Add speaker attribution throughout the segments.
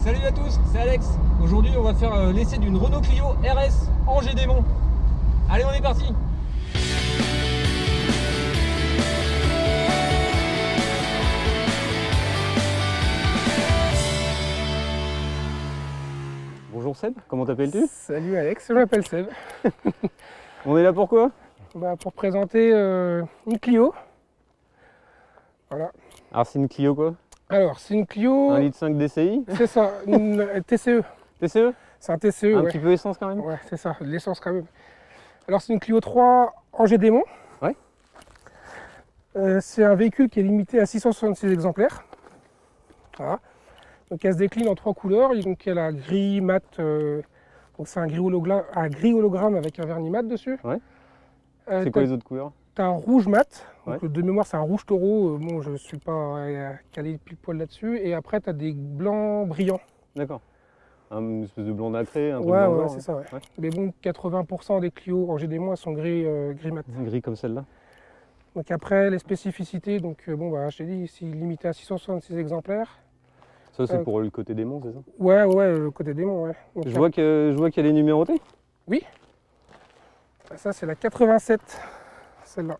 Speaker 1: Salut à tous, c'est Alex. Aujourd'hui on va faire l'essai d'une Renault Clio RS Angers-Démon. Allez, on est parti. Bonjour Seb, comment t'appelles-tu?
Speaker 2: Salut Alex, je m'appelle Seb.
Speaker 1: On est là pour quoi?
Speaker 2: Pour présenter une Clio. Voilà.
Speaker 1: Alors c'est une Clio quoi?
Speaker 2: Alors c'est une Clio...
Speaker 1: 1,5 litre DCI?
Speaker 2: C'est ça, une TCE.
Speaker 1: TCE?
Speaker 2: C'est un TCE,
Speaker 1: Un
Speaker 2: ouais.
Speaker 1: petit peu essence quand même?
Speaker 2: Ouais, c'est ça, de l'essence quand même. Alors c'est une Clio 3 Angers-Démon.
Speaker 1: Ouais.
Speaker 2: C'est un véhicule qui est limité à 666 exemplaires. Voilà. Donc elle se décline en 3 couleurs. Donc elle a gris, mat, donc c'est un gris hologramme avec un vernis mat dessus.
Speaker 1: Ouais. C'est quoi les autres couleurs?
Speaker 2: T'as un rouge mat, donc
Speaker 1: Ouais.
Speaker 2: de mémoire c'est un rouge taureau, bon je suis pas calé pile poil là-dessus, et après tu as des blancs brillants.
Speaker 1: D'accord. Une espèce de blanc nacré, un peu
Speaker 2: Ouais,
Speaker 1: blanc
Speaker 2: ouais,
Speaker 1: noir,
Speaker 2: c'est ça, ouais.
Speaker 1: Ouais.
Speaker 2: Mais bon, 80% des Clio Angers-Démon sont gris, gris mat.
Speaker 1: Gris comme celle-là.
Speaker 2: Donc après les spécificités, donc bon bah je t'ai dit, ici limité à 666 exemplaires.
Speaker 1: Ça c'est pour le côté démon, c'est ça?
Speaker 2: Ouais, ouais, le côté démon, ouais. Donc,
Speaker 1: Je vois qu'elle est numérotée.
Speaker 2: ça c'est la 87, celle-là.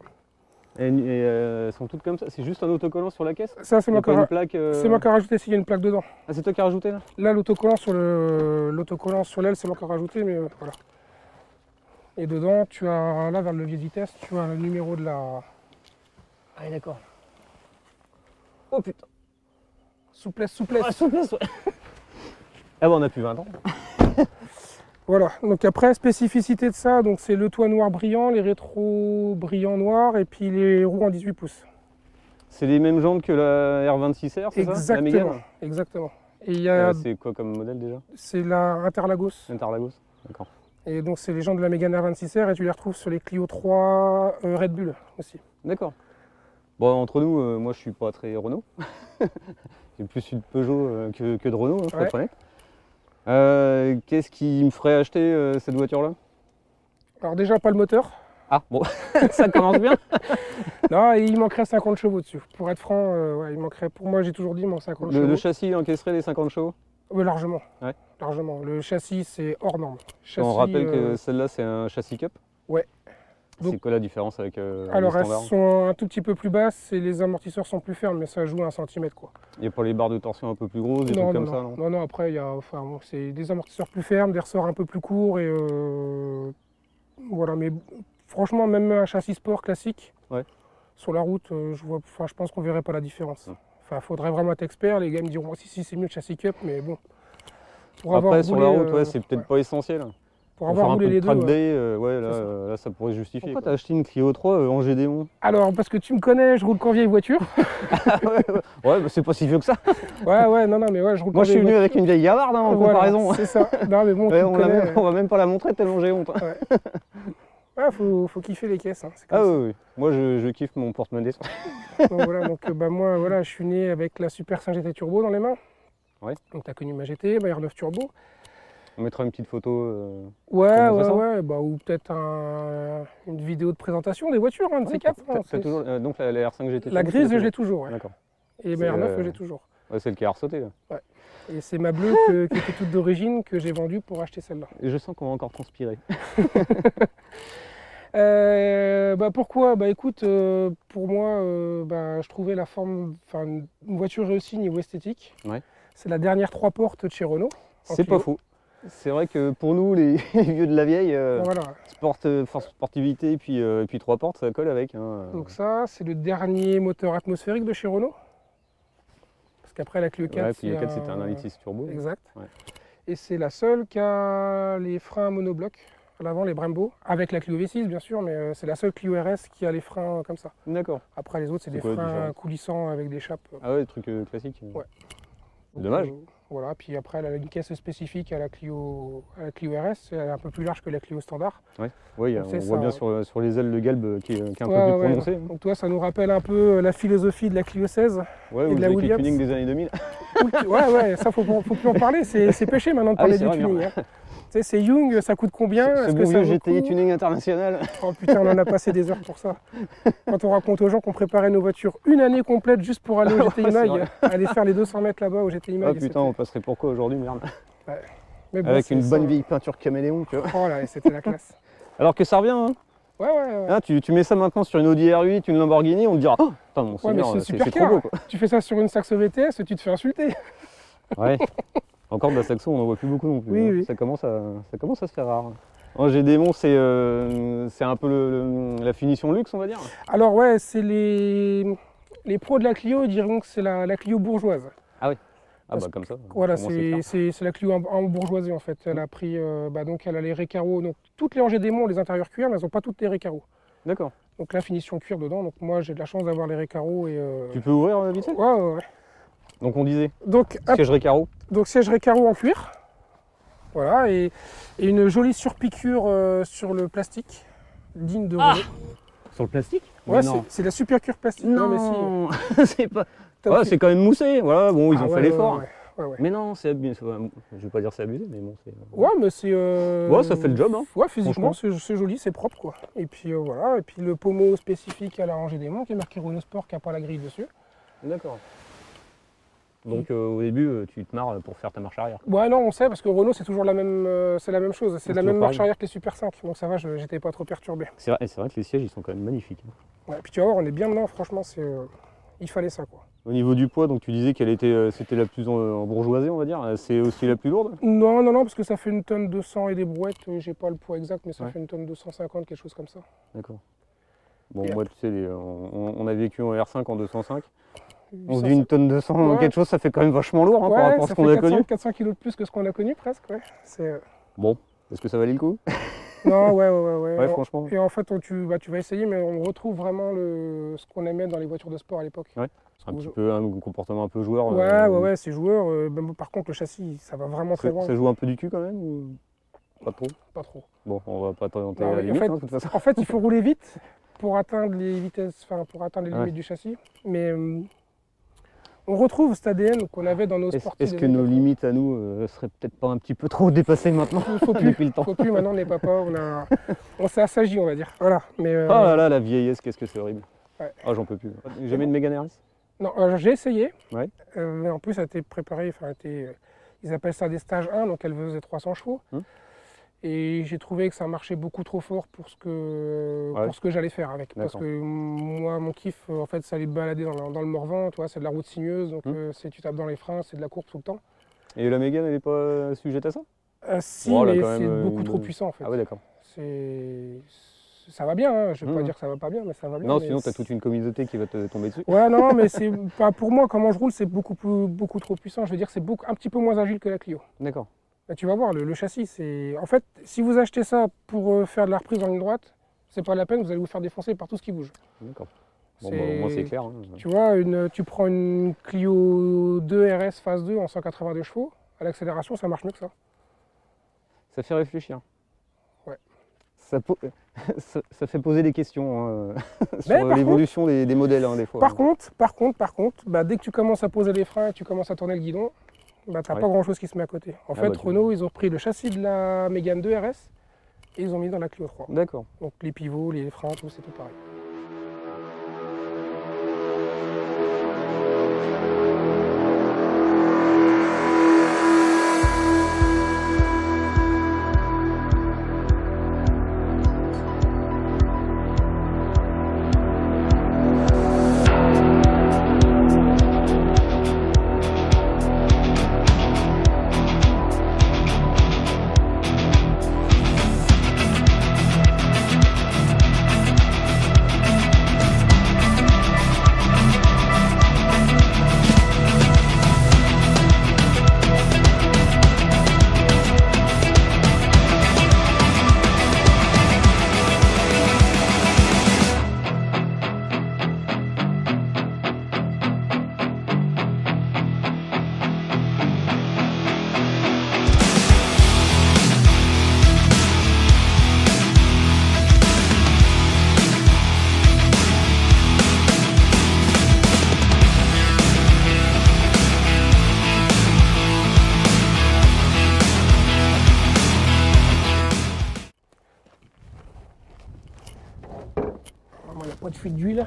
Speaker 1: Et elles sont toutes comme ça, c'est juste un autocollant sur la caisse?
Speaker 2: Ça c'est
Speaker 1: Il y
Speaker 2: moi
Speaker 1: a pas
Speaker 2: qui
Speaker 1: une plaque
Speaker 2: c'est moi qui ai rajouté s'il y a une plaque dedans.
Speaker 1: Ah, c'est toi qui as rajouté là?
Speaker 2: Là l'autocollant sur l'aile c'est moi qui ai rajouté, mais voilà. Et dedans tu as, là vers le levier de vitesse, tu as le numéro de la...
Speaker 1: Ah d'accord. Oh putain.
Speaker 2: Souplesse, souplesse.
Speaker 1: Ah, souplesse, ouais. Ah bon, on a plus 20 ans.
Speaker 2: Voilà, donc après spécificité de ça, donc c'est le toit noir brillant, les rétros brillants noirs et puis les roues en 18 pouces.
Speaker 1: C'est les mêmes jantes que la R26R, c'est ça? La Mégane?
Speaker 2: Exactement, exactement. Et il y a,
Speaker 1: C'est quoi comme modèle déjà?
Speaker 2: c'est la Interlagos.
Speaker 1: Interlagos? D'accord.
Speaker 2: Et donc c'est les jantes de la Mégane R26R et tu les retrouves sur les Clio 3 Red Bull aussi.
Speaker 1: D'accord. Bon, entre nous, moi je suis pas très Renault. J'ai plus eu de Peugeot que de Renault, hein, pour être honnête. Qu'est-ce qui me ferait acheter cette voiture-là?
Speaker 2: Alors déjà pas le moteur.
Speaker 1: Ah bon, ça commence bien.
Speaker 2: Non, et il manquerait 50 chevaux dessus. Pour être franc, ouais, il manquerait, pour moi j'ai toujours dit, il manque 50 chevaux.
Speaker 1: Le châssis encaisserait les 50 chevaux?
Speaker 2: Oui, largement.
Speaker 1: Ouais.
Speaker 2: Largement. Le châssis c'est hors norme. Châssis,
Speaker 1: On rappelle que celle-là c'est un châssis cup?
Speaker 2: Ouais.
Speaker 1: C'est
Speaker 2: Donc,
Speaker 1: quoi la différence avec
Speaker 2: alors
Speaker 1: le
Speaker 2: elles
Speaker 1: standard?
Speaker 2: sont un tout petit peu plus basses et les amortisseurs sont plus fermes, mais ça joue 1 cm quoi.
Speaker 1: Il n'y a pas les barres de torsion un peu plus grosses, des trucs comme ça, non?
Speaker 2: Non, non, après il y a, enfin, bon, c'est des amortisseurs plus fermes, des ressorts un peu plus courts et voilà, mais franchement même un châssis sport classique,
Speaker 1: Ouais.
Speaker 2: sur la route, je pense qu'on verrait pas la différence. Enfin, faudrait vraiment être expert, les gars me diront si c'est mieux le châssis cup, mais bon. Pour
Speaker 1: Après sur la
Speaker 2: roulé,
Speaker 1: route, ouais, c'est peut-être pas essentiel.
Speaker 2: pour avoir roulé les deux.
Speaker 1: track
Speaker 2: Ouais.
Speaker 1: day, ouais, là ça pourrait justifier. Pourquoi t'as acheté une Clio 3 Angers-Démon?
Speaker 2: Alors parce que tu me connais, je roule qu'en vieille voiture.
Speaker 1: Ouais, bah, c'est pas si vieux que ça.
Speaker 2: Ouais, non, mais ouais, je roule
Speaker 1: Moi je suis venu
Speaker 2: voiture.
Speaker 1: avec une vieille Gavard hein, en
Speaker 2: Voilà,
Speaker 1: comparaison.
Speaker 2: c'est ça. Non mais bon,
Speaker 1: Ouais,
Speaker 2: tu me connais.
Speaker 1: on va même pas la montrer tellement j'ai honte.
Speaker 2: Ouais, faut kiffer les caisses. Hein, c'est comme
Speaker 1: Ah
Speaker 2: ça.
Speaker 1: oui, oui. Moi je kiffe mon porte-monnaie.
Speaker 2: Donc, voilà, donc moi voilà, je suis né avec la Super 5 GT Turbo dans les mains.
Speaker 1: Ouais.
Speaker 2: Donc tu as connu ma GT, ma R9 Turbo.
Speaker 1: On mettra une petite photo.
Speaker 2: Ouais,
Speaker 1: montrer ça
Speaker 2: bah, ou peut-être une vidéo de présentation des voitures, de ces quatre. Hein,
Speaker 1: T'as toujours, donc la R5 GT.
Speaker 2: la grise, je l'ai toujours. Ouais.
Speaker 1: D'accord.
Speaker 2: Et ma R9, je l'ai toujours.
Speaker 1: Ouais, celle qui a ressauté là.
Speaker 2: Et c'est ma bleue qui était toute d'origine que j'ai vendue pour acheter celle-là.
Speaker 1: Et je sens qu'on va encore transpirer.
Speaker 2: Pourquoi? Bah écoute, pour moi, je trouvais la forme, une voiture réussie niveau esthétique.
Speaker 1: Ouais.
Speaker 2: C'est la dernière 3 portes de chez Renault.
Speaker 1: C'est pas faux. C'est vrai que pour nous, les vieux de la vieille,
Speaker 2: Voilà.
Speaker 1: sportivité et puis 3 portes, ça colle avec. Hein.
Speaker 2: Donc ça, c'est le dernier moteur atmosphérique de chez Renault. Parce qu'après la Clio 4,
Speaker 1: Ouais, puis la 4 c'était un 1,6 turbo.
Speaker 2: Exact.
Speaker 1: Ouais.
Speaker 2: Et c'est la seule qui a les freins monobloc à l'avant, les Brembo, avec la Clio V6 bien sûr, mais c'est la seule Clio RS qui a les freins comme ça.
Speaker 1: D'accord.
Speaker 2: Après les autres, c'est des
Speaker 1: quoi la
Speaker 2: freins
Speaker 1: différence?
Speaker 2: coulissants avec des chapes.
Speaker 1: Ah ouais, truc classique.
Speaker 2: Ouais.
Speaker 1: Dommage.
Speaker 2: Voilà, puis après elle a une caisse spécifique à la Clio RS, elle est un peu plus large que la Clio standard.
Speaker 1: Ouais, oui,
Speaker 2: Donc,
Speaker 1: on voit bien sur les ailes le galbe qui est un peu plus
Speaker 2: Ouais,
Speaker 1: prononcé.
Speaker 2: donc toi, ça nous rappelle un peu la philosophie de la Clio 16.
Speaker 1: Ouais,
Speaker 2: et
Speaker 1: ou
Speaker 2: de la
Speaker 1: les
Speaker 2: Williams.
Speaker 1: tuning des années 2000.
Speaker 2: Ouais, ça faut plus en parler, c'est péché maintenant de parler
Speaker 1: Ah oui,
Speaker 2: du
Speaker 1: c'est vrai,
Speaker 2: tuning. Hein. sais, c'est Young, ça coûte combien?
Speaker 1: Ce
Speaker 2: Est-ce
Speaker 1: bon
Speaker 2: que ça
Speaker 1: vieux
Speaker 2: vaut le
Speaker 1: GTI
Speaker 2: coup?
Speaker 1: Tuning International.
Speaker 2: Oh putain, on en a passé des heures pour ça. Quand on raconte aux gens qu'on préparait nos voitures une année complète juste pour aller au GTI
Speaker 1: Ouais, c'est
Speaker 2: Mag,
Speaker 1: vrai.
Speaker 2: aller faire les 200 mètres là-bas au GTI Mag.
Speaker 1: Ah putain, on passerait pour quoi aujourd'hui, merde.
Speaker 2: Mais bon,
Speaker 1: Avec
Speaker 2: c'est
Speaker 1: une
Speaker 2: ça.
Speaker 1: bonne vieille peinture caméléon, tu vois.
Speaker 2: Oh là, et c'était la classe.
Speaker 1: Alors que ça revient, hein.
Speaker 2: Ouais.
Speaker 1: Hein, tu mets ça maintenant sur une Audi R8, une Lamborghini, on te dira oh, putain, mon
Speaker 2: Ouais, mais
Speaker 1: Seigneur,
Speaker 2: c'est super
Speaker 1: c'est trop
Speaker 2: car.
Speaker 1: beau, quoi.
Speaker 2: Tu fais ça sur une Saxo VTS, tu te fais insulter.
Speaker 1: Ouais. Encore de la Saxo, on n'en voit plus beaucoup non plus.
Speaker 2: Oui,
Speaker 1: hein.
Speaker 2: oui.
Speaker 1: Ça commence à se faire rare. En GDMON, c'est un peu la finition luxe, on va dire.
Speaker 2: Alors ouais, c'est les pros de la Clio diront que c'est la Clio bourgeoise.
Speaker 1: Ah
Speaker 2: Parce
Speaker 1: bah comme ça.
Speaker 2: Voilà,
Speaker 1: au moins, clair.
Speaker 2: c'est la Clio en bourgeoisie en fait. Elle a pris, donc elle a les récarreaux. Donc toutes les en GDMON ont les intérieurs cuir, mais elles n'ont pas toutes les récarreaux.
Speaker 1: D'accord.
Speaker 2: Donc la finition cuir dedans. Donc moi j'ai de la chance d'avoir les récarreaux et.
Speaker 1: Tu peux ouvrir vite fait.
Speaker 2: Ouais.
Speaker 1: Donc on disait,
Speaker 2: Donc, hop,
Speaker 1: siège Recaro.
Speaker 2: donc siège récarreau en cuir. Voilà, et une jolie surpiqûre sur le plastique, digne de Renault.
Speaker 1: Sur le plastique.
Speaker 2: Ouais,
Speaker 1: Mais non.
Speaker 2: c'est la super cuir plastique.
Speaker 1: Non, c'est pas.
Speaker 2: T'as
Speaker 1: Ouais,
Speaker 2: pris-
Speaker 1: c'est quand même moussé, voilà, bon, ils
Speaker 2: Ah
Speaker 1: ont
Speaker 2: ouais,
Speaker 1: fait l'effort.
Speaker 2: Ouais.
Speaker 1: Mais non, c'est abusé. Je vais pas dire c'est abusé, mais bon, c'est.
Speaker 2: Ouais, mais c'est.
Speaker 1: Ouais, ça fait le job, hein.
Speaker 2: Ouais, physiquement,
Speaker 1: Franchement.
Speaker 2: c'est joli, c'est propre, quoi. Et puis voilà, et puis le pommeau spécifique à la rangée des monts qui est marqué Renault Sport, qui n'a pas la grille dessus.
Speaker 1: D'accord. Donc au début, tu te marres pour faire ta marche arrière.
Speaker 2: Ouais, non, on sait, parce que Renault, c'est toujours la même, c'est la même chose. C'est la
Speaker 1: toujours
Speaker 2: même marche
Speaker 1: pareil.
Speaker 2: arrière que les Super 5. Donc ça va, j'étais pas trop perturbé.
Speaker 1: C'est vrai que les sièges, ils sont quand même magnifiques.
Speaker 2: Ouais, puis tu vas voir, on est bien dedans, franchement, il fallait ça, quoi.
Speaker 1: Au niveau du poids, donc tu disais qu'elle était, c'était la plus en bourgeoisie, on va dire. C'est aussi la plus lourde.
Speaker 2: Non, parce que ça fait une tonne 200 et des brouettes. J'ai pas le poids exact, mais ça
Speaker 1: Ouais.
Speaker 2: fait une tonne 250, quelque chose comme ça.
Speaker 1: D'accord. Bon,
Speaker 2: Et
Speaker 1: moi, tu sais, on a vécu en R5 en 205. On se
Speaker 2: Ça,
Speaker 1: dit une tonne 200,
Speaker 2: Ouais.
Speaker 1: quelque chose, ça fait quand même vachement lourd hein,
Speaker 2: ouais,
Speaker 1: par rapport à
Speaker 2: ça
Speaker 1: ce qu'on
Speaker 2: fait
Speaker 1: a connu.
Speaker 2: 400 kilos de plus que ce qu'on a connu, presque, ouais.
Speaker 1: Bon, est-ce que ça valait le coup?
Speaker 2: Non, ouais.
Speaker 1: Ouais, franchement.
Speaker 2: Et en fait, tu vas essayer, mais on retrouve vraiment ce qu'on aimait dans les voitures de sport à l'époque.
Speaker 1: Ouais.
Speaker 2: Parce
Speaker 1: Un
Speaker 2: que
Speaker 1: petit peu un comportement un peu joueur.
Speaker 2: Ouais, c'est joueur. Ben, par contre, le châssis, ça va vraiment très loin.
Speaker 1: Ça joue un peu du cul quand même ou pas trop?
Speaker 2: Pas trop.
Speaker 1: Bon, on va pas tenter
Speaker 2: Non,
Speaker 1: à la
Speaker 2: en
Speaker 1: limite,
Speaker 2: fait-
Speaker 1: hein, de toute façon.
Speaker 2: En fait, il faut rouler vite pour atteindre les vitesses, enfin pour atteindre les
Speaker 1: Ouais.
Speaker 2: limites du châssis. Mais on retrouve cet ADN qu'on avait dans nos sportifs.
Speaker 1: Est-ce
Speaker 2: des
Speaker 1: que
Speaker 2: années
Speaker 1: nos
Speaker 2: 80.
Speaker 1: limites à nous seraient peut-être pas un petit peu trop dépassées maintenant
Speaker 2: Faut plus.
Speaker 1: depuis le temps?
Speaker 2: Faut plus, maintenant on est papa, on s'est assagi, on va dire. Voilà. Mais,
Speaker 1: Oh là là, la vieillesse, qu'est-ce que c'est horrible.
Speaker 2: Ouais.
Speaker 1: Ah, j'en peux plus. Jamais de Mégane RS?
Speaker 2: non, j'ai essayé.
Speaker 1: Ouais.
Speaker 2: Mais en plus, ça a été préparé, ils appellent ça des stages 1, donc elle faisait 300 chevaux. Et j'ai trouvé que ça marchait beaucoup trop fort pour ce que j'allais faire avec. Parce
Speaker 1: D'accord.
Speaker 2: que moi, mon kiff, en fait, c'est aller me balader dans le Morvan, tu vois, c'est de la route sinueuse, donc tu tapes dans les freins, c'est de la course tout le temps.
Speaker 1: Et la Mégane, elle est pas sujette à ça?
Speaker 2: Si,
Speaker 1: Oh, elle a
Speaker 2: mais
Speaker 1: quand même,
Speaker 2: c'est beaucoup
Speaker 1: une-
Speaker 2: trop puissant en fait.
Speaker 1: Ah ouais, d'accord.
Speaker 2: Ça va bien, hein. Je ne vais pas
Speaker 1: Mhm.
Speaker 2: dire que ça va pas bien, mais ça va bien.
Speaker 1: Non,
Speaker 2: mais
Speaker 1: sinon t'as toute une communauté qui va te tomber dessus.
Speaker 2: Ouais, non, mais c'est pas pour moi, comment je roule, c'est beaucoup trop puissant. Je veux dire, c'est un petit peu moins agile que la Clio.
Speaker 1: D'accord.
Speaker 2: Là, tu vas voir, le châssis, c'est. En fait, si vous achetez ça pour faire de la reprise en ligne droite, c'est pas la peine, vous allez vous faire défoncer par tout ce qui bouge.
Speaker 1: D'accord. Bon, bah, au moins c'est clair. Hein.
Speaker 2: Tu vois, tu prends une Clio 2 RS phase 2 en 182 chevaux, à l'accélération, ça marche mieux que ça.
Speaker 1: Ça fait réfléchir.
Speaker 2: Ouais.
Speaker 1: Ça fait poser des questions hein,
Speaker 2: Mais
Speaker 1: sur
Speaker 2: par
Speaker 1: l'évolution des modèles hein, des fois.
Speaker 2: Par contre, bah, dès que tu commences à poser les freins et tu commences à tourner le guidon, bah, t'as
Speaker 1: Ouais.
Speaker 2: pas grand chose qui se met à côté. En fait,
Speaker 1: bah, tu-
Speaker 2: Renault, ils ont pris le châssis de la Mégane 2 RS et ils ont mis dans la Clio 3.
Speaker 1: D'accord.
Speaker 2: Donc les pivots, les freins, tout, c'est tout pareil. fuite d'huile.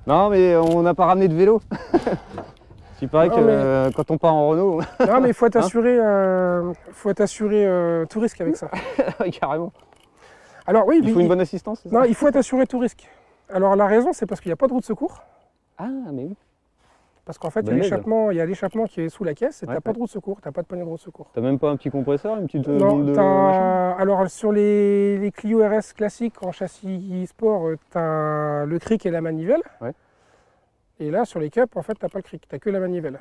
Speaker 1: Non, mais on n'a pas ramené de vélo. Il paraît
Speaker 2: Non,
Speaker 1: que quand on part en Renault.
Speaker 2: Non, mais il faut être assuré, tout risque avec ça.
Speaker 1: Carrément.
Speaker 2: Alors oui,
Speaker 1: Il faut une bonne assistance, c'est ça?
Speaker 2: non, il faut être assuré tout risque. Alors la raison, c'est parce qu'il n'y a pas de roue de secours.
Speaker 1: Ah, mais oui.
Speaker 2: Parce qu'en fait,
Speaker 1: Bonne aide.
Speaker 2: il y a l'échappement qui est sous la caisse et tu
Speaker 1: Ouais,
Speaker 2: n'as pas
Speaker 1: ouais.
Speaker 2: de roue de secours, tu n'as pas de poignée de roue de secours.
Speaker 1: T'as même pas un petit compresseur, une petite
Speaker 2: Non,
Speaker 1: boule de machin?
Speaker 2: alors sur les Clio RS classiques en châssis sport, tu as le cric et la manivelle.
Speaker 1: Ouais.
Speaker 2: Et là, sur les cups, en fait, tu n'as pas le cric, tu n'as que la manivelle.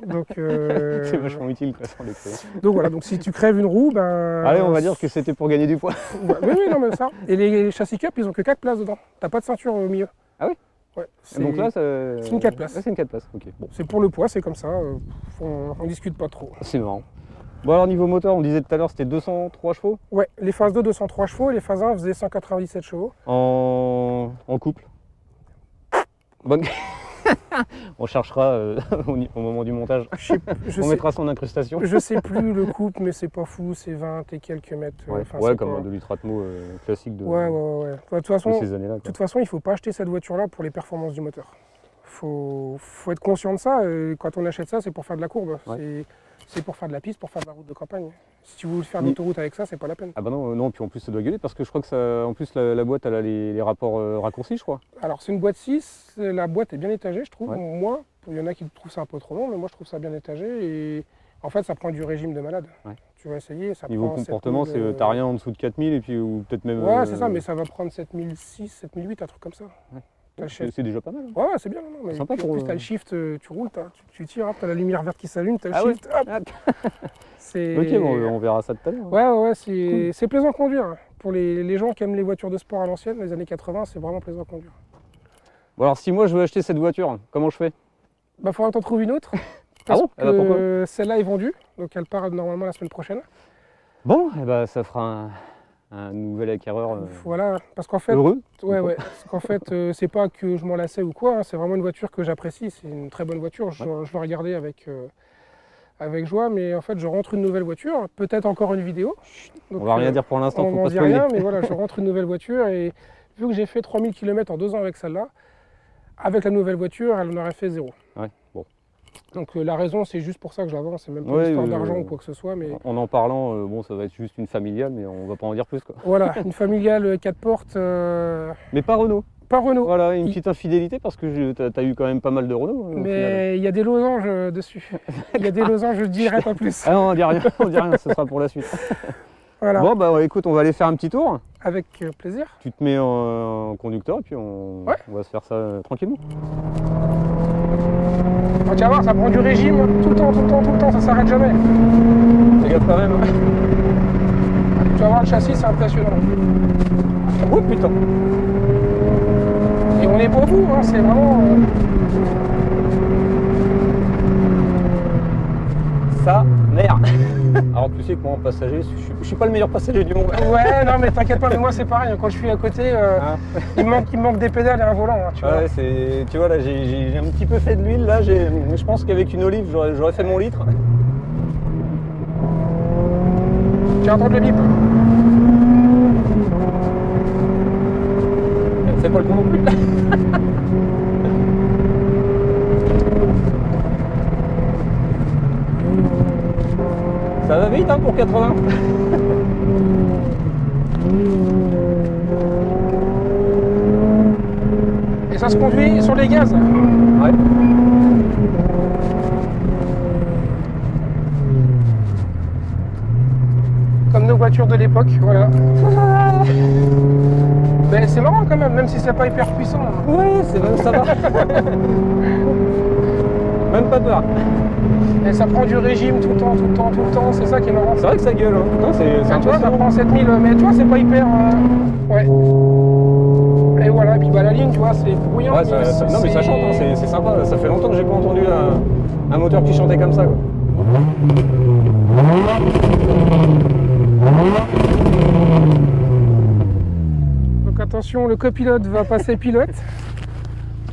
Speaker 2: Donc,
Speaker 1: C'est vachement utile, quoi, sans les clés.
Speaker 2: donc voilà, donc si tu crèves une roue, ben.
Speaker 1: Allez, on va dire que c'était pour gagner du poids.
Speaker 2: Oui, oui, non, mais ça. Et les châssis cup, ils ont que 4 places dedans. T'as pas de ceinture au milieu.
Speaker 1: Ah oui?
Speaker 2: Ouais.
Speaker 1: Donc là,
Speaker 2: c'est une 4 places.
Speaker 1: Ouais, c'est une 4 places, ok. Bon,
Speaker 2: C'est pour le poids, c'est comme ça. On discute pas trop.
Speaker 1: c'est marrant. Bon, alors niveau moteur, on disait tout à l'heure, c'était 203 chevaux
Speaker 2: Ouais, les phases 2, 203 chevaux et les phases 1 faisaient 197 chevaux.
Speaker 1: en couple. Bonne. On cherchera au moment du montage. On mettra son incrustation.
Speaker 2: Je sais plus le couple, mais c'est pas fou, c'est 20 et quelques mètres.
Speaker 1: Ouais,
Speaker 2: enfin,
Speaker 1: ouais,
Speaker 2: c'est
Speaker 1: comme
Speaker 2: pas-
Speaker 1: un 2 litres Atmo classique de,
Speaker 2: Ouais. De toute
Speaker 1: de
Speaker 2: façon,
Speaker 1: ces années-là.
Speaker 2: de toute façon, il faut pas acheter cette voiture-là pour les performances du moteur. Faut être conscient de ça. Et quand on achète ça, c'est pour faire de la courbe.
Speaker 1: Ouais.
Speaker 2: C'est pour faire de la piste, pour faire de la route de campagne. Si tu veux faire de
Speaker 1: Oui.
Speaker 2: l'autoroute avec ça, c'est pas la peine.
Speaker 1: Ah bah non, non, puis en plus ça doit gueuler parce que je crois que ça, en plus la boîte elle a les rapports raccourcis, je crois.
Speaker 2: Alors c'est une boîte 6, la boîte est bien étagée, je trouve.
Speaker 1: Ouais.
Speaker 2: Moi, il y en a qui trouvent ça un peu trop long, mais moi je trouve ça bien étagé. Et en fait, ça prend du régime de malade.
Speaker 1: Ouais.
Speaker 2: Tu vas essayer, ça
Speaker 1: Niveau
Speaker 2: prend
Speaker 1: comportement,
Speaker 2: 7000,
Speaker 1: t'as rien en dessous de 4000 et puis ou peut-être même.
Speaker 2: Ouais, c'est ça, mais ça va prendre 7006, 7008, un truc comme ça.
Speaker 1: Ouais.
Speaker 2: T'as le chef.
Speaker 1: c'est déjà pas mal. Hein.
Speaker 2: Ouais, c'est bien. Non, mais
Speaker 1: Sympa
Speaker 2: puis, en
Speaker 1: pour,
Speaker 2: plus, t'as le shift, tu roules, tu tires, hop, t'as la lumière verte qui s'allume, t'as le
Speaker 1: Ah ouais.
Speaker 2: shift, hop.
Speaker 1: Ah.
Speaker 2: C'est...
Speaker 1: Ok, bon, on verra ça tout à l'heure. Hein.
Speaker 2: Ouais, c'est plaisant à conduire. Pour les gens qui aiment les voitures de sport à l'ancienne, les années 80, c'est vraiment plaisant à conduire.
Speaker 1: Bon alors si moi je veux acheter cette voiture, comment je fais?
Speaker 2: Bah, faudra que t'en trouves une autre.
Speaker 1: Ah bon?
Speaker 2: Parce
Speaker 1: Pourquoi?
Speaker 2: que celle-là est vendue, donc elle part normalement la semaine prochaine.
Speaker 1: Bon, et bah, ça fera un nouvel acquéreur
Speaker 2: Voilà, parce qu'en fait,
Speaker 1: heureux.
Speaker 2: ouais, parce qu'en fait, c'est pas que je m'en lassais ou quoi, hein, c'est vraiment une voiture que j'apprécie, c'est une très bonne voiture, je l'ai regardée avec joie, mais en fait, je rentre une nouvelle voiture, peut-être encore une vidéo. Donc,
Speaker 1: On va rien dire pour l'instant,
Speaker 2: on
Speaker 1: faut
Speaker 2: n'en
Speaker 1: pas
Speaker 2: dit
Speaker 1: spoiler.
Speaker 2: rien, mais voilà, je rentre une nouvelle voiture et vu que j'ai fait 3000 km en 2 ans avec celle-là, avec la nouvelle voiture, elle en aurait fait 0.
Speaker 1: Ouais, bon.
Speaker 2: Donc la raison, c'est juste pour ça que je la vends, c'est même pas
Speaker 1: Ouais,
Speaker 2: une histoire d'argent ou quoi que ce soit, mais
Speaker 1: En en parlant, bon, ça va être juste une familiale, mais on va pas en dire plus quoi.
Speaker 2: voilà, une familiale 4 portes,
Speaker 1: Mais pas Renault.
Speaker 2: pas Renault.
Speaker 1: Voilà, une
Speaker 2: Il-
Speaker 1: petite infidélité parce que t'as eu quand même pas mal de Renault. Au final.
Speaker 2: Mais il y a des losanges dessus. Il y a des losanges, je ne dirai pas plus.
Speaker 1: Ah non, on dit rien, on dit rien, ce sera pour la suite.
Speaker 2: Voilà,
Speaker 1: Bon bah ouais, écoute, on va aller faire un petit tour.
Speaker 2: avec plaisir.
Speaker 1: Tu te mets en conducteur et puis on va se faire ça tranquillement.
Speaker 2: Tu vas voir, ça prend du régime tout le temps, ça s'arrête jamais.
Speaker 1: Fais gaffe quand même.
Speaker 2: Tu vas voir, le châssis, c'est impressionnant.
Speaker 1: Oh putain.
Speaker 2: Et on est pas au bout, hein, c'est vraiment...
Speaker 1: Ça merde. Alors tu sais que moi en passager, je suis pas le meilleur passager du monde.
Speaker 2: Ouais, non mais t'inquiète pas, mais moi c'est pareil, quand je suis à côté,
Speaker 1: Hein.
Speaker 2: il me manque des pédales et un volant, hein, tu vois.
Speaker 1: Ouais, tu vois là, j'ai un petit peu fait de l'huile là. Je pense qu'avec une olive, j'aurais fait mon litre.
Speaker 2: Tu vas entendre le bip.
Speaker 1: C'est pas le con non plus. Ça va vite hein, pour 80.
Speaker 2: Et ça se conduit sur les gaz.
Speaker 1: Ouais.
Speaker 2: Comme nos voitures de l'époque, voilà. Mais c'est marrant quand même si c'est pas hyper puissant.
Speaker 1: Ouais, ça va. Même pas peur.
Speaker 2: Et ça prend du régime tout le temps, c'est ça qui est marrant.
Speaker 1: C'est vrai que ça gueule. Hein. Putain, c'est
Speaker 2: Tu vois, ça
Speaker 1: impressionnant.
Speaker 2: prend 7000, mais tu vois, c'est pas hyper... Ouais. Et voilà, et puis bah, la ligne, tu vois, c'est bruyant.
Speaker 1: Ouais, non mais ça chante, hein, c'est sympa. Ça fait longtemps que j'ai pas entendu un moteur qui chantait comme ça. Quoi.
Speaker 2: Donc attention, le copilote va passer pilote.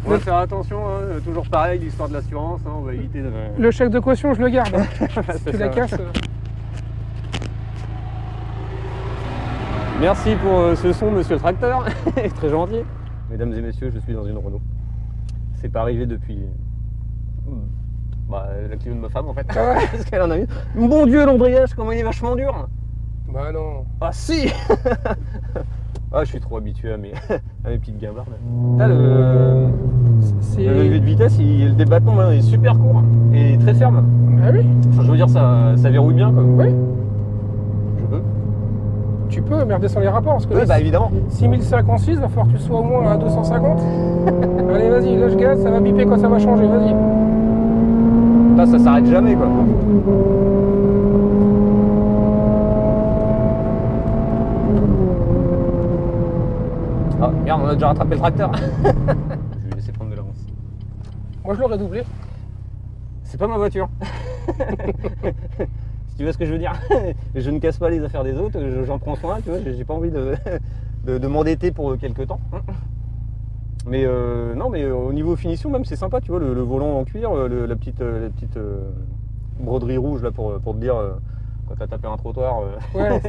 Speaker 1: On va faire attention, hein, toujours pareil, l'histoire de l'assurance, hein, on va éviter de...
Speaker 2: Le chèque de caution, je le garde. Si
Speaker 1: C'est
Speaker 2: tu la
Speaker 1: ça.
Speaker 2: casses...
Speaker 1: Merci pour ce son, monsieur le tracteur. Très gentil. Mesdames et messieurs, je suis dans une Renault. C'est pas arrivé depuis la Clio de ma femme en fait.
Speaker 2: Ah ouais.
Speaker 1: Parce qu'elle en a une. Mon Dieu, l'embrayage, comment il est vachement dur.
Speaker 2: Bah non.
Speaker 1: Ah si. Ah, je suis trop habitué à mes petites guimbardes. Là, le levier de vitesse, le débattement là, est super court et très ferme.
Speaker 2: Ah oui.
Speaker 1: Enfin, je veux dire, ça verrouille bien quoi.
Speaker 2: Oui.
Speaker 1: Je peux.
Speaker 2: Tu peux, mais redescends les rapports. Parce que
Speaker 1: Oui,
Speaker 2: là,
Speaker 1: bah évidemment.
Speaker 2: 6056, il va falloir que tu sois au moins à 250. Allez, vas-y, lâche gaz, ça va biper quand ça va changer, vas-y.
Speaker 1: Là, ça s'arrête jamais quoi. Ah merde, on a déjà rattrapé le tracteur. Je vais laisser prendre de l'avance.
Speaker 2: Moi, je l'aurais doublé.
Speaker 1: C'est pas ma voiture. Si tu vois ce que je veux dire. Je ne casse pas les affaires des autres, j'en prends soin, tu vois, j'ai pas envie de m'endetter pour quelques temps. Mais non, mais au niveau finition même, c'est sympa, tu vois, le volant en cuir, la petite broderie rouge là pour te dire quand t'as tapé un trottoir,
Speaker 2: Ouais,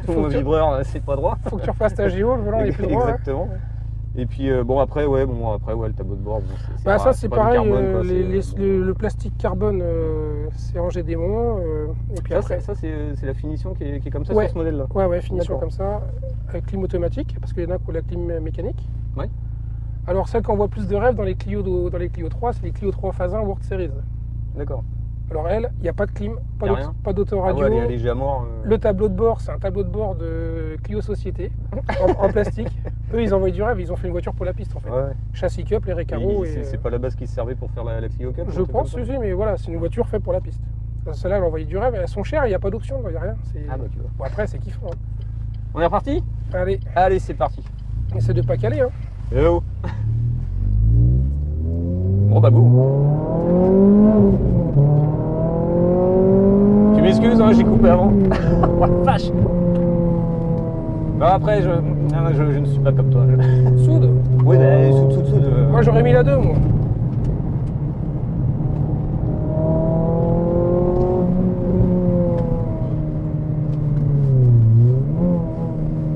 Speaker 1: mon vibreur c'est pas droit.
Speaker 2: faut que tu refasses ta géo, le volant est plus droit.
Speaker 1: Exactement.
Speaker 2: Ouais.
Speaker 1: Et puis bon après le tableau de bord, bon,
Speaker 2: Bah ça c'est
Speaker 1: pas
Speaker 2: pareil,
Speaker 1: du carbone, quoi,
Speaker 2: le plastique carbone c'est rangé des moments. Et puis après.
Speaker 1: ça c'est la finition qui est comme ça
Speaker 2: Ouais.
Speaker 1: sur ce modèle là.
Speaker 2: Ouais, finition
Speaker 1: D'accord.
Speaker 2: comme ça, avec clim automatique, parce qu'il y en a qui ont la clim mécanique.
Speaker 1: Ouais.
Speaker 2: Alors celle qu'on voit plus de rêve dans les Clio 3, c'est les Clio 3 phase 1 World Series.
Speaker 1: D'accord.
Speaker 2: Alors elle, il n'y a pas de clim,
Speaker 1: Y a rien.
Speaker 2: pas d'autoradio.
Speaker 1: Ah ouais, elle est léger à mort.
Speaker 2: Le tableau de bord, c'est un tableau de bord de Clio Société, en plastique. Eux, ils envoient du rêve, ils ont fait une voiture pour la piste en fait.
Speaker 1: Ouais.
Speaker 2: Châssis cup, les récaros.
Speaker 1: C'est pas la base qui se servait pour faire la Clio Cup.
Speaker 2: Je pense, oui, mais voilà, c'est une voiture faite pour la piste. Celle-là, elle a envoyé du rêve, elles sont chères, il n'y a pas d'option, il n'y a rien.
Speaker 1: Ah bah tu vois.
Speaker 2: Bon, après, c'est kiffant. Hein.
Speaker 1: On est reparti?
Speaker 2: Allez,
Speaker 1: C'est parti.
Speaker 2: essaie de pas caler. Hein.
Speaker 1: Hello. Bon bah go. Tu m'excuses, hein, j'ai coupé avant. Oh la vache. Bah après, je ne suis pas comme toi.
Speaker 2: Soude.
Speaker 1: Oui, bah soude.
Speaker 2: Moi, j'aurais mis la 2, moi.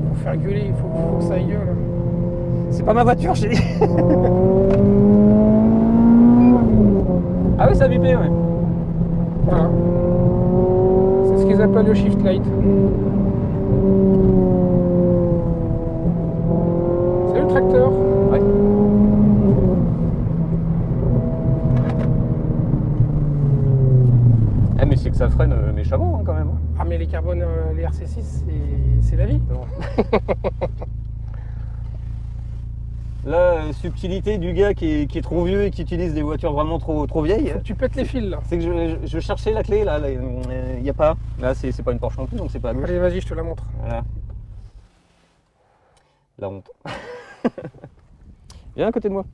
Speaker 2: Faut faire gueuler, il faut que ça aille gueule.
Speaker 1: C'est pas ma voiture, j'ai dit. Ah oui, ça a bipé, ouais.
Speaker 2: Voilà. C'est ce qu'ils appellent le shift light. C'est le tracteur.
Speaker 1: Ouais. Eh mais c'est que ça freine méchamment hein, quand même.
Speaker 2: Ah mais les carbones, les RC6, c'est la vie.
Speaker 1: La subtilité du gars qui est trop vieux et qui utilise des voitures vraiment trop vieilles.
Speaker 2: Faut que tu pètes les fils là.
Speaker 1: C'est que je cherchais la clé là, il n'y a pas. Là c'est pas une Porsche non plus donc c'est pas à gauche.
Speaker 2: Allez, vas-y, je te la montre.
Speaker 1: Voilà. La honte. Viens à côté de moi.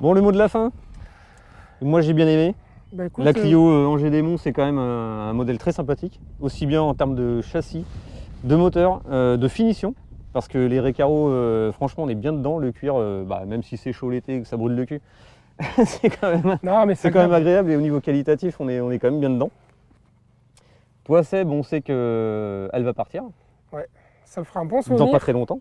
Speaker 1: Bon, le mot de la fin. Moi j'ai bien aimé.
Speaker 2: Bah, écoute,
Speaker 1: La Clio Angers Démon c'est quand même un modèle très sympathique. Aussi bien en termes de châssis, de moteur, de finition. Parce que les Recaro, franchement on est bien dedans. Le cuir, même si c'est chaud l'été et que ça brûle le cul, c'est quand même agréable et au niveau qualitatif on est quand même bien dedans. Toi Seb, on sait qu'elle va partir.
Speaker 2: Ouais, ça me fera un bon souvenir.
Speaker 1: Dans pas très longtemps.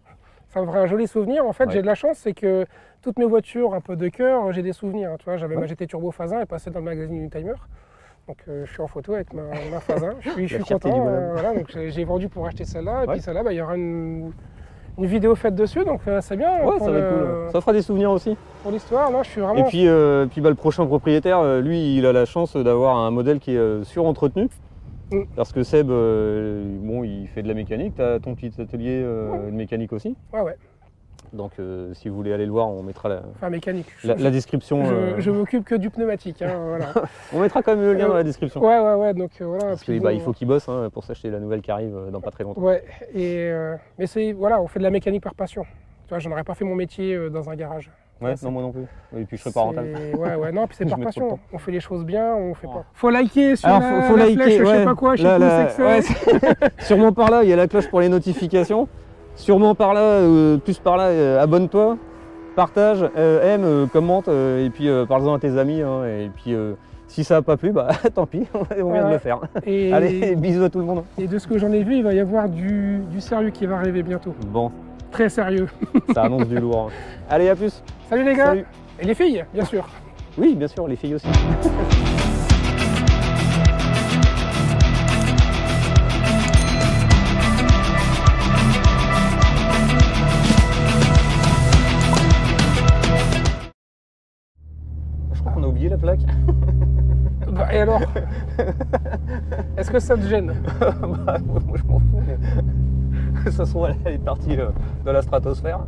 Speaker 2: Ça me ferait un joli souvenir. En fait,
Speaker 1: Ouais.
Speaker 2: j'ai de la chance, c'est que toutes mes voitures, un peu de cœur, j'ai des souvenirs. Tu vois, j'avais
Speaker 1: Ouais.
Speaker 2: ma GT Turbo phase 1 et passée dans le magazine Unitimer. Donc je suis en photo avec ma phase 1. Je suis
Speaker 1: fierté
Speaker 2: content.
Speaker 1: du bonhomme.
Speaker 2: Voilà, donc j'ai vendu pour acheter celle-là. Et
Speaker 1: Ouais.
Speaker 2: puis celle-là, il y aura une vidéo faite dessus. Donc c'est bien
Speaker 1: Ouais,
Speaker 2: pour,
Speaker 1: ça va être cool. Ça fera des souvenirs aussi.
Speaker 2: pour l'histoire. Là, je suis
Speaker 1: Et
Speaker 2: vraiment...
Speaker 1: puis, le prochain propriétaire, lui, il a la chance d'avoir un modèle qui est surentretenu.
Speaker 2: Mm.
Speaker 1: Parce que Seb, bon, il fait de la mécanique. Tu as ton petit atelier de mécanique aussi.
Speaker 2: Ouais.
Speaker 1: Donc, si vous voulez aller le voir, on mettra
Speaker 2: Enfin, mécanique.
Speaker 1: la description.
Speaker 2: Je m'occupe que du pneumatique. Hein, voilà.
Speaker 1: On mettra quand même le lien dans la description.
Speaker 2: Ouais. Donc voilà.
Speaker 1: Parce
Speaker 2: puis
Speaker 1: qu'il
Speaker 2: bon,
Speaker 1: faut qu'il bosse hein, pour s'acheter la nouvelle qui arrive dans pas très longtemps.
Speaker 2: Ouais, mais c'est voilà, on fait de la mécanique par passion. Tu vois, j'en aurais pas fait mon métier dans un garage.
Speaker 1: Ouais,
Speaker 2: c'est-
Speaker 1: non, moi non plus. Et puis, je serais pas rentable.
Speaker 2: Ouais, non, puis c'est
Speaker 1: Je
Speaker 2: par
Speaker 1: mets trop de
Speaker 2: passion.
Speaker 1: temps.
Speaker 2: On fait les choses bien, on fait
Speaker 1: Ouais.
Speaker 2: pas. Faut liker sur
Speaker 1: Alors,
Speaker 2: la,
Speaker 1: faut
Speaker 2: la
Speaker 1: liker,
Speaker 2: flèche, je
Speaker 1: ouais.
Speaker 2: sais pas quoi, je sais
Speaker 1: Là,
Speaker 2: plus où c'est que c'est.
Speaker 1: ouais, sûrement par là, il y a la cloche pour les notifications. Sûrement par là, plus par là, abonne-toi, partage, aime, commente, et puis parle-en à tes amis. Hein, et puis Si ça n'a pas plu, bah tant pis, on vient de le faire.
Speaker 2: Et,
Speaker 1: Allez, bisous à tout le monde.
Speaker 2: et de ce que j'en ai vu, il va y avoir du sérieux qui va arriver bientôt.
Speaker 1: Bon,
Speaker 2: Très sérieux.
Speaker 1: ça annonce du lourd. Allez, à plus.
Speaker 2: Salut les gars.
Speaker 1: Salut.
Speaker 2: Et les filles, bien sûr.
Speaker 1: Oui, bien sûr, les filles aussi. Je crois qu'on a oublié la plaque.
Speaker 2: Bah, et alors? Est-ce que ça te gêne?
Speaker 1: Bah, moi je m'en fous, mais ça se trouve elle est partie dans la stratosphère.